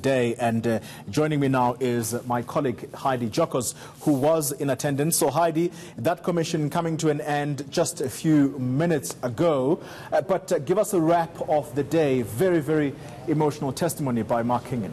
day, and joining me now is my colleague Heidi Jokos, who was in attendance. So Heidi, that commission coming to an end just a few minutes ago, but give us a wrap of the day. Very, very emotional testimony by Mark Kingon.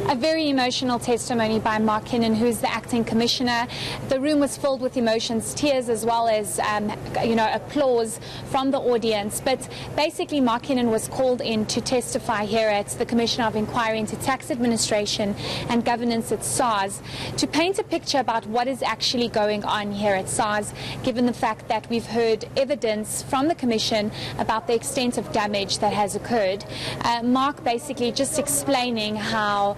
A very emotional testimony by Mark Kingon, who is the Acting Commissioner. The room was filled with emotions, tears, as well as applause from the audience. But basically, Mark Kingon was called in to testify here at the Commissioner of Inquiry into Tax Administration and Governance at SARS, to paint a picture about what is actually going on here at SARS, given the fact that we've heard evidence from the Commission about the extent of damage that has occurred. Mark basically just explaining how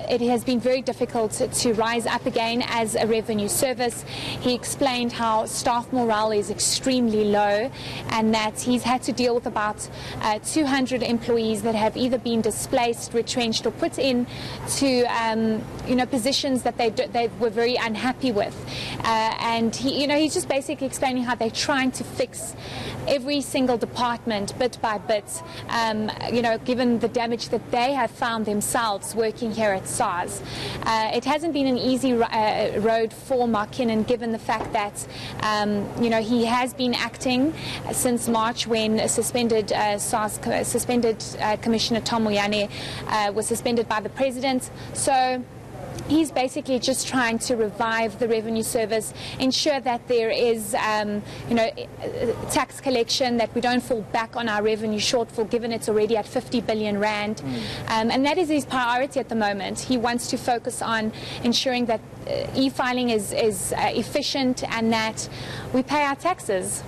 it has been very difficult to rise up again as a revenue service. He explained how staff morale is extremely low, and that he's had to deal with about 200 employees that have either been displaced, retrenched, or put in to positions that they were very unhappy with. And he's just basically explaining how they're trying to fix every single department bit by bit, given the damage that they have found themselves working here at SARS. It hasn't been an easy road for Mark Kingon, given the fact that he has been acting since March, when suspended Commissioner Tom Moyane was suspended by the President. So he's basically just trying to revive the revenue service, ensure that there is, tax collection, that we don't fall back on our revenue shortfall, given it's already at 50 billion rand. And that is his priority at the moment. He wants to focus on ensuring that e-filing is efficient and that we pay our taxes.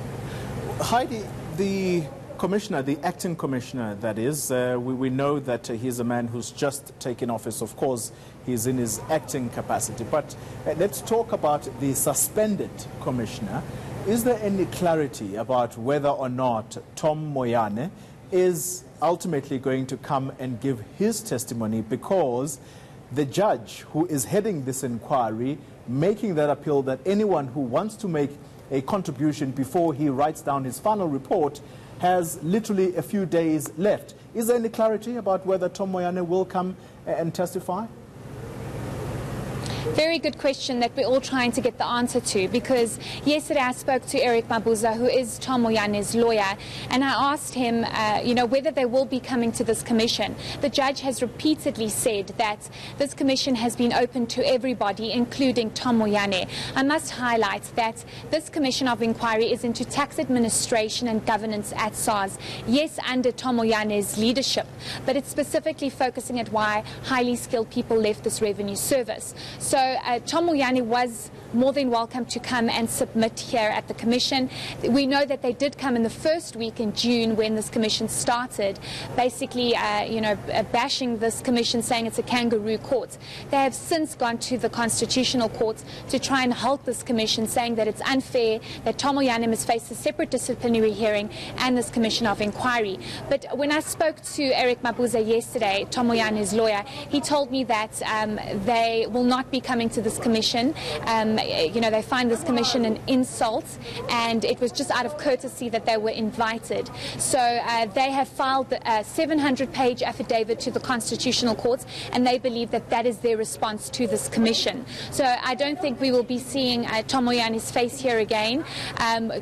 Heidi, the Commissioner, the Acting Commissioner, that is, we know that he's a man who's just taken office. Of course, he's in his acting capacity. But let's talk about the suspended Commissioner. Is there any clarity about whether or not Tom Moyane is ultimately going to come and give his testimony? Because the judge who is heading this inquiry, making that appeal that anyone who wants to make a contribution before he writes down his final report has literally a few days left. Is there any clarity about whether Tom Moyane will come and testify? Very good question that we're all trying to get the answer to, because yesterday I spoke to Eric Mabuza, who is Tom Moyane's lawyer, and I asked him whether they will be coming to this commission. The judge has repeatedly said that this commission has been open to everybody, including Tom Moyane. I must highlight that this commission of inquiry is into tax administration and governance at SARS. Yes, under Tom Moyane's leadership, but it's specifically focusing at why highly skilled people left this revenue service. So Tom Moyane was more than welcome to come and submit here at the Commission. We know that they did come in the first week in June when this Commission started, basically, bashing this Commission, saying it's a kangaroo court. They have since gone to the Constitutional Court to try and halt this Commission, saying that it's unfair, that Tom Moyane must face a separate disciplinary hearing and this Commission of Inquiry. But when I spoke to Eric Mabuza yesterday, Tom Moyane's lawyer, he told me that they will not be coming to this Commission. They find this commission an insult, and it was just out of courtesy that they were invited. So they have filed a 700-page affidavit to the Constitutional Court, and they believe that that is their response to this commission. So I don't think we will be seeing Tom Moyane's face here again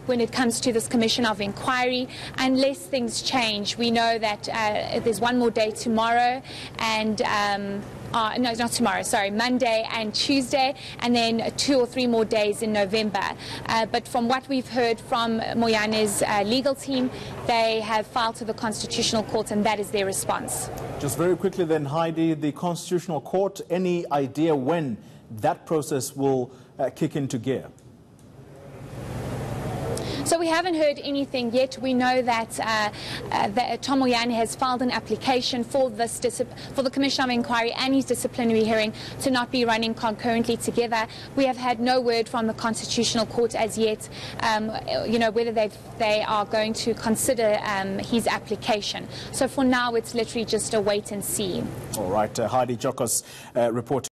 when it comes to this commission of inquiry, unless things change. We know that there's one more day tomorrow, and no, not tomorrow, sorry, Monday and Tuesday, and then 2 or 3 more days in November. But from what we've heard from Moyane's legal team, they have filed to the Constitutional Court, and that is their response. Just very quickly then, Heidi, the Constitutional Court, any idea when that process will kick into gear? So we haven't heard anything yet. We know that, Tom Moyane has filed an application for the Commission of Inquiry and his disciplinary hearing to not be running concurrently together. We have had no word from the Constitutional Court as yet, whether they are going to consider his application. So for now, it's literally just a wait and see. All right, Heidi Jokos reporting.